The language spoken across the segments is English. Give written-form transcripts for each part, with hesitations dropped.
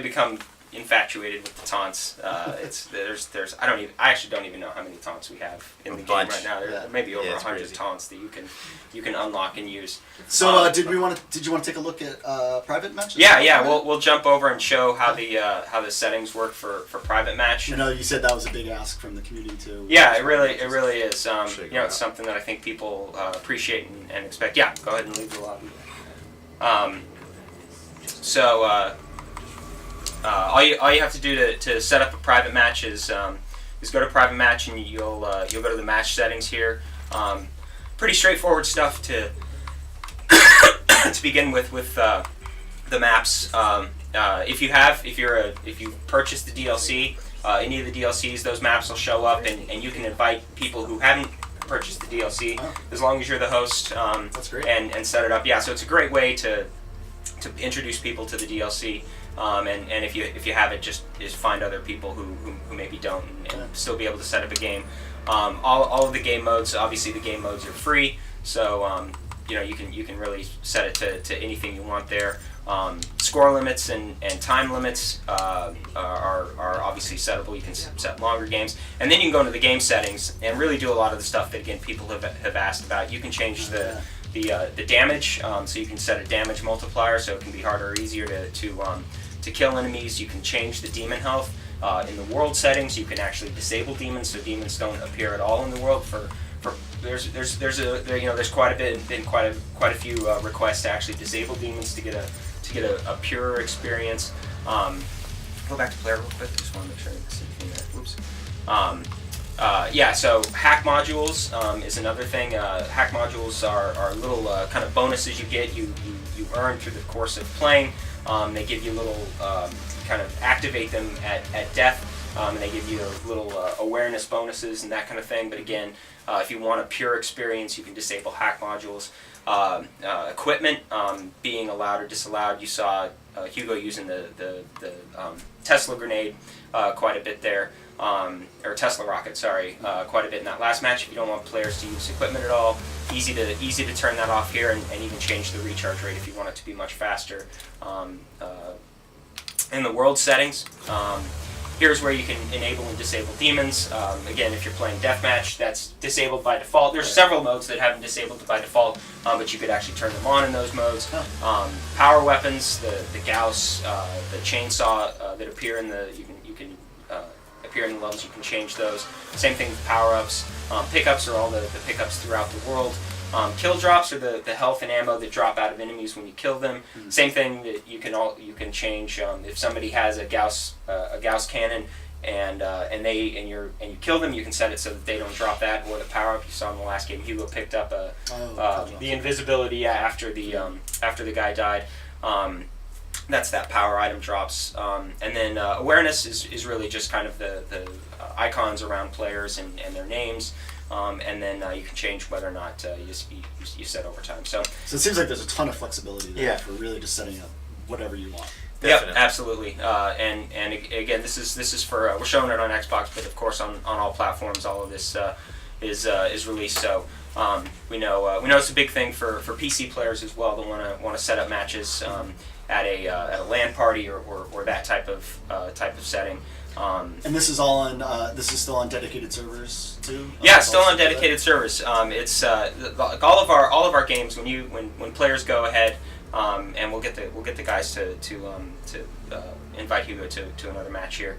become infatuated with the taunts. There's I actually don't even know how many taunts we have in the game right now. There may be over 100 taunts that you can unlock and use. So did you want to take a look at private matches? Yeah. We'll jump over and show how the settings work for private match. You you said that was a big ask from the community too. Yeah, it really is. It's something that I think people appreciate and expect. Yeah, go ahead and leave the lobby. All you have to do to set up a private match is go to private match, and you'll go to the match settings here. Pretty straightforward stuff to to begin with the maps. If you purchase the DLC, any of the DLCs, those maps will show up, and you can invite people who haven't purchased the DLC as long as you're the host. That's great. And set it up. Yeah, so it's a great way to introduce people to the DLC. And if you have it, just find other people who maybe don't, and still be able to set up a game. All of the game modes, obviously the game modes are free, so you can really set it to anything you want there. Score limits and time limits are obviously settable. You can set longer games, and then you can go into the game settings and really do a lot of the stuff that again people have asked about. You can change the damage, so you can set a damage multiplier, so it can be harder or easier to kill enemies. You can change the demon health. In the world settings, you can actually disable demons, so demons don't appear at all in the world. There's quite a few requests to actually disable demons to get a purer experience. Go back to player real quick. Just want to make sure I didn't see anything there. Oops. So hack modules is another thing. Hack modules are little kind of bonuses you get, you earn through the course of playing. They give you little, kind of activate them at death, and they give you little awareness bonuses and that kind of thing. But again, if you want a pure experience, you can disable hack modules. Equipment being allowed or disallowed. You saw Hugo using the Tesla grenade quite a bit there. Or Tesla rocket, sorry, quite a bit in that last match. If you don't want players to use equipment at all, easy to turn that off here, and even change the recharge rate if you want it to be much faster. In the world settings, here's where you can enable and disable demons. Again, if you're playing deathmatch, that's disabled by default. There's several modes that have them disabled by default, but you could actually turn them on in those modes. Power weapons, the Gauss, the chainsaw that appear in the appear in the levels, you can change those. Same thing with power-ups. Pickups are all the pickups throughout the world. Kill drops are the health and ammo that drop out of enemies when you kill them. Same thing that you can change if somebody has a Gauss cannon and you kill them, you can set it so that they don't drop that, or the power-up you saw in the last game. Hugo picked up the invisibility after the guy died. That's that power item drops. And then awareness is really just kind of the icons around players and their names. And then you can change whether or not you set over time. So it seems like there's a ton of flexibility there for really just setting up whatever you want. Yep, absolutely. And again, this is for we're showing it on Xbox, but of course on all platforms, all of this is released. So we know it's a big thing for PC players as well. They want to set up matches at a LAN party or that type of setting. And this is all on. This is still on dedicated servers too. Yeah, still on dedicated servers. It's all of our games. When players go ahead, and we'll get the guys to invite Hugo to another match here,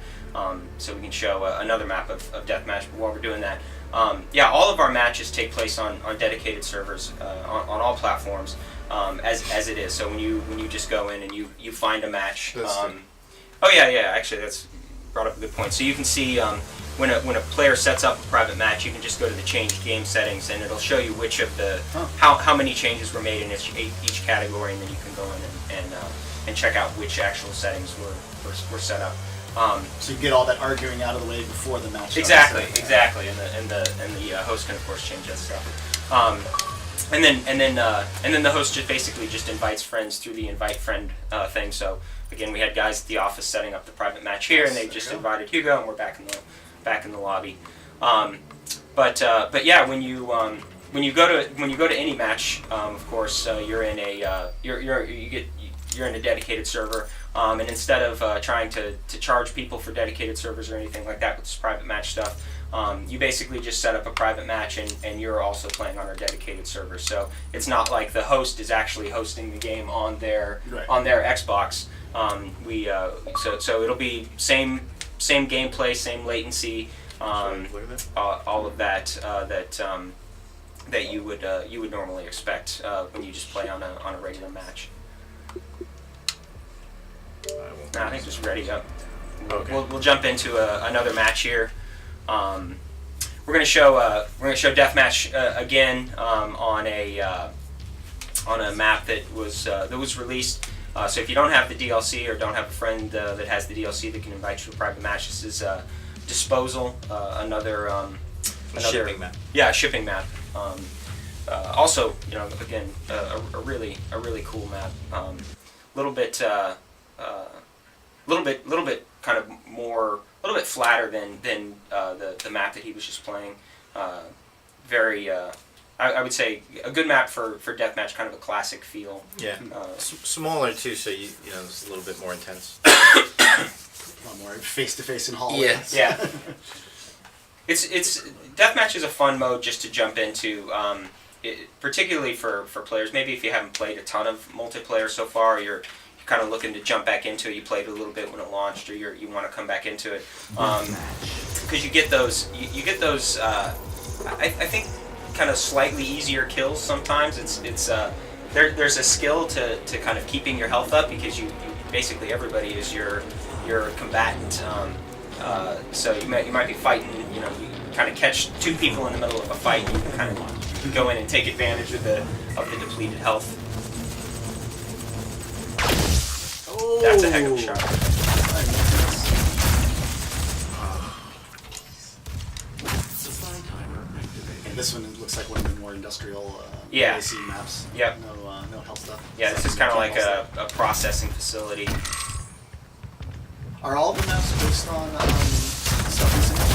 so we can show another map of deathmatch. But while we're doing that, all of our matches take place on dedicated servers on all platforms, as it is. So when you just go in and you find a match. Actually that's brought up a good point. So you can see when a player sets up a private match, you can just go to the change game settings, and it'll show you which of the how many changes were made in each category, and then you can go in and check out which actual settings were set up. So you get all that arguing out of the way before the match. Exactly, and the host can of course change that stuff. And then the host just invites friends through the invite friend thing. So again, we had guys at the office setting up the private match here, and they just invited Hugo, and we're back in the lobby. But when you go to any match, of course you're in a dedicated server. And instead of trying to charge people for dedicated servers or anything like that with this private match stuff, you basically just set up a private match and you're also playing on our dedicated server. So it's not like the host is actually hosting the game on their Xbox. So it'll be same gameplay, same latency, all of that that you would normally expect when you just play on a regular match. I think just ready up. Okay. We'll jump into another match here. We're gonna show deathmatch again on a map that was released. So if you don't have the DLC or don't have a friend that has the DLC that can invite you to a private match, this is Disposal, another shipping map. Yeah, a shipping map. Also, again, a really cool map. Little bit kind of more, a little bit flatter than the map that he was just playing. Very, I would say a good map for deathmatch, kind of a classic feel. Yeah, smaller too, so it's a little bit more intense. A lot more face-to-face in hallways. Yeah. It's deathmatch is a fun mode just to jump into, particularly for players. Maybe if you haven't played a ton of multiplayer so far, you're kind of looking to jump back into it. You played a little bit when it launched, or you want to come back into it, because you get those. You get those. I think kind of slightly easier kills sometimes. There's a skill to kind of keeping your health up, because you basically everybody is your combatant. So you might be fighting. You kind of catch two people in the middle of a fight. You kind of go in and take advantage of the depleted health. Oh, That's a heck of a shot. And this one looks like one of the more industrial Yeah. AC maps. Yep. No health stuff. Yeah, this is kind of like a processing facility. Are all the maps based on stuff in single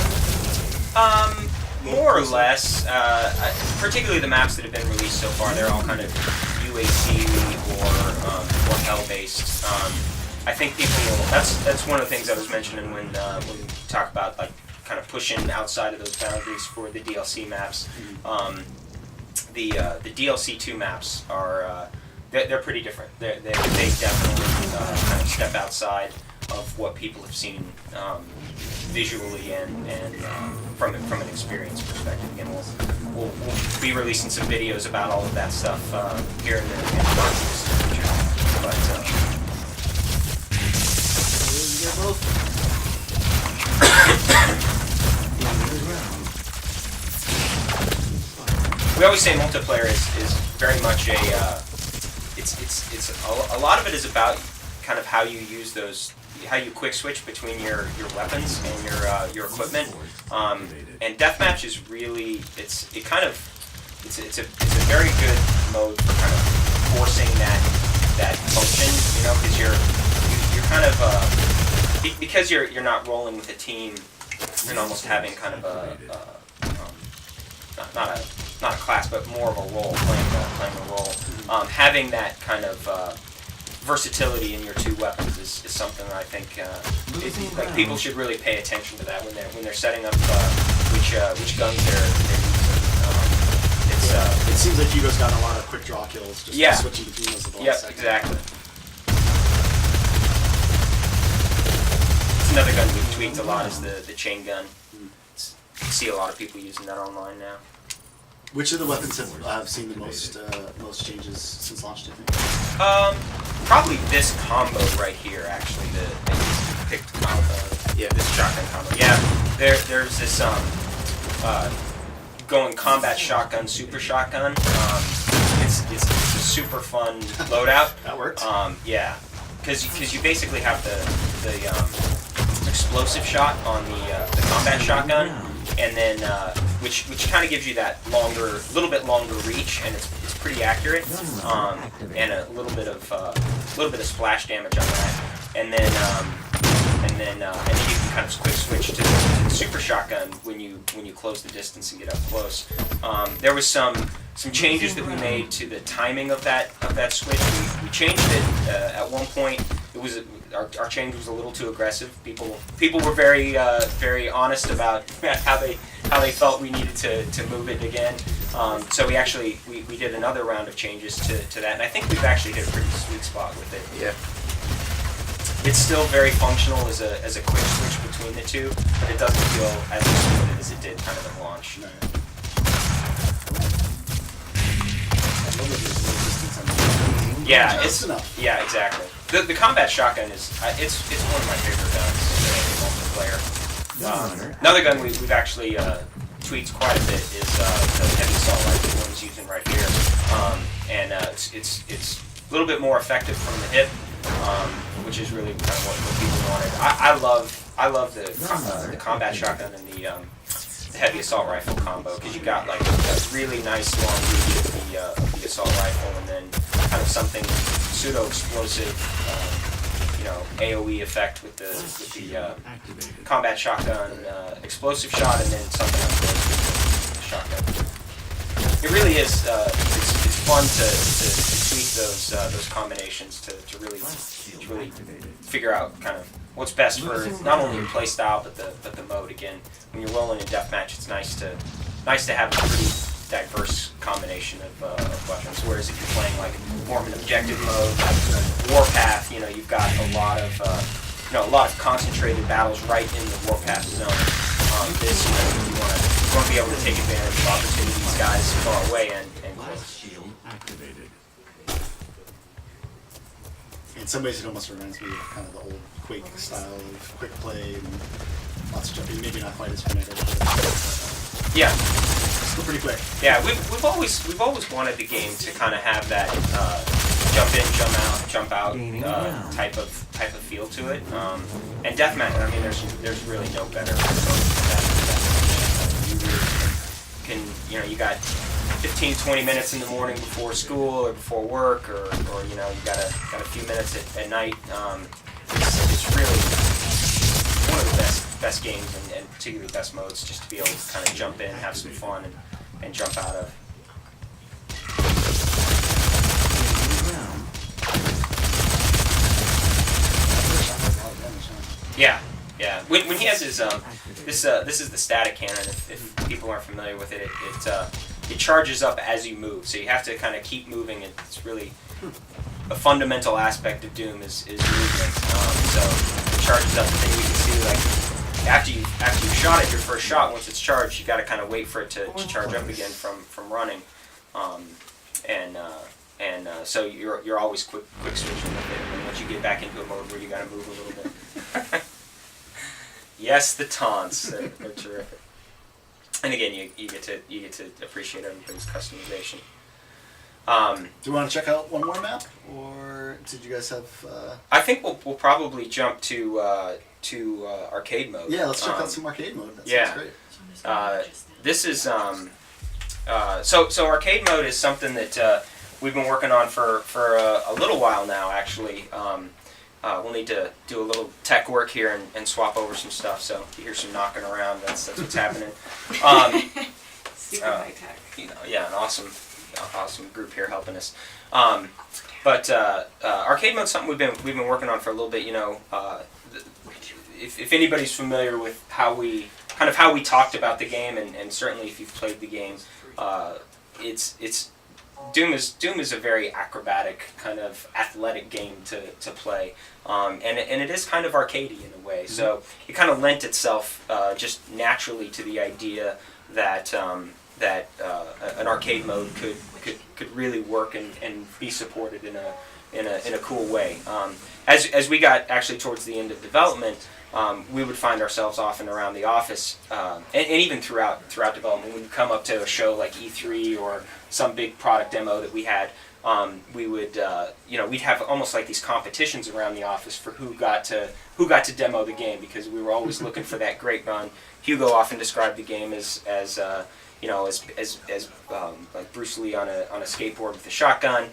player? More or less. Particularly the maps that have been released so far, they're all kind of UAC or hell based. I think people will. That's one of the things I was mentioning when we talk about like kind of pushing outside of those boundaries for the DLC maps. The DLC 2 maps are they're pretty different. They definitely kind of step outside of what people have seen visually and from an experience perspective. Again, we'll be releasing some videos about all of that stuff here in the future. But You get both. we always say multiplayer is very much a lot of it is about kind of how you use those, how you quick switch between your weapons and your equipment. And deathmatch is really it's a very good mode for kind of forcing that function, because you're kind of because you're not rolling with a team and almost having kind of not a class, but more of a role, playing a role. Having that kind of versatility in your two weapons is something that I think like people should really pay attention to that when they're setting up which guns they're using. It seems like Hugo's gotten a lot of quick draw kills just Yeah. switching between those at the last Yep, second. exactly. It's another gun we've tweaked a lot is the chain gun. You see a lot of people using that online now. Which of the weapons have seen the most changes since launch, do you think? Probably this combo right here, actually, the picked combo. Yeah, this shotgun combo. Yeah, there's this going combat shotgun, super shotgun. It's a super fun loadout. That works. Yeah, because you basically have the explosive shot on the combat shotgun, and then which kind of gives you that little bit longer reach, and it's pretty accurate, and a little bit of splash damage on that, and then you can kind of quick switch to the super shotgun when you close the distance and get up close. There was some changes that we made to the timing of that switch. We changed it at one point. It was our change was a little too aggressive. People were very honest about how they felt we needed to move it again. So we did another round of changes to that, and I think we've actually hit a pretty sweet spot with it. Yeah. It's still very functional as a quick switch between the two, but it doesn't feel as smooth as it did kind of at launch. No. I love that there's no distance on the Yeah, Just it's enough. yeah, exactly. The combat shotgun is it's one of my favorite guns in multiplayer. Another gun we've actually tweaked quite a bit is the heavy assault rifle one he's using right here, and it's a little bit more effective from the hip, which is really kind of what people wanted. I love the combat shotgun and the heavy assault rifle combo, because you got like a really nice long reach of the assault rifle, and then kind of something pseudo explosive, AOE effect with the combat shotgun explosive shot, and then something explosive with the shotgun. It really is. It's fun to tweak those combinations to really figure out kind of what's best for not only your play style but the mode. Again, when you're rolling in deathmatch, it's nice to have a pretty diverse combination of weapons. Whereas if you're playing like more of an objective mode, like Warpath, you've got a lot of concentrated battles right in the Warpath zone. This, you want to be able to take advantage of opportunities, guys far away and close. In some ways, it almost reminds me of kind of the old Quake style of quick play and lots of jumping. Maybe not quite as frenetic, but Yeah. still pretty quick. Yeah, we've always wanted the game to kind of have that jump in, jump out type of feel to it. And deathmatch, I mean, there's really no better mode than that. You got 15, 20 minutes in the morning before school or before work, or you got a few minutes at night. It's really one of the best games and particularly best modes, just to be able to kind of jump in, have some fun, and jump out of. Yeah. When he has his this is the static cannon. If people aren't familiar with it, it charges up as you move, so you have to kind of keep moving. It's really a fundamental aspect of Doom is movement. So it charges up, and then you can see like after you shot it, your first shot, once it's charged, you got to kind of wait for it to charge up again from running, so you're always quick switching with it. And once you get back into a mode where you got to move a little bit. Yes, the taunts, they're terrific. And again, you get to appreciate everybody's customization. Do you want to check out one more map, or did you guys have? I think we'll probably jump to arcade mode. Yeah, let's check out some arcade mode. That yeah. sounds great. This is so arcade mode is something that we've been working on for a little while now, actually. We'll need to do a little tech work here and swap over some stuff. So if you hear some knocking around, that's what's happening. Super high tech. Yeah, an awesome group here helping us. But arcade mode's something we've been working on for a little bit. If anybody's familiar with how we talked about the game, and certainly if you've played the game, it's Doom is a very acrobatic kind of athletic game to play, and it is kind of arcadey in a way. So it kind of lent itself just naturally to the idea that an arcade mode could really work and be supported in a cool way. As we got actually towards the end of development, we would find ourselves often around the office, and even throughout development, when we come up to a show like E3 or some big product demo that we had, we would we'd have almost like these competitions around the office for who got to demo the game, because we were always looking for that great run. Hugo often described the game as like Bruce Lee on a skateboard with a shotgun,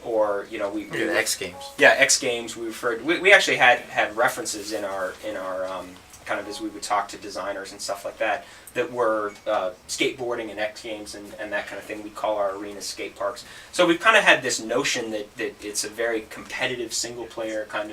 or we the X Games. Yeah, X Games. We actually had references in our kind of as we would talk to designers and stuff like that were skateboarding and X Games and that kind of thing. We call our arenas skate parks. So we've kind of had this notion that it's a very competitive single player kind of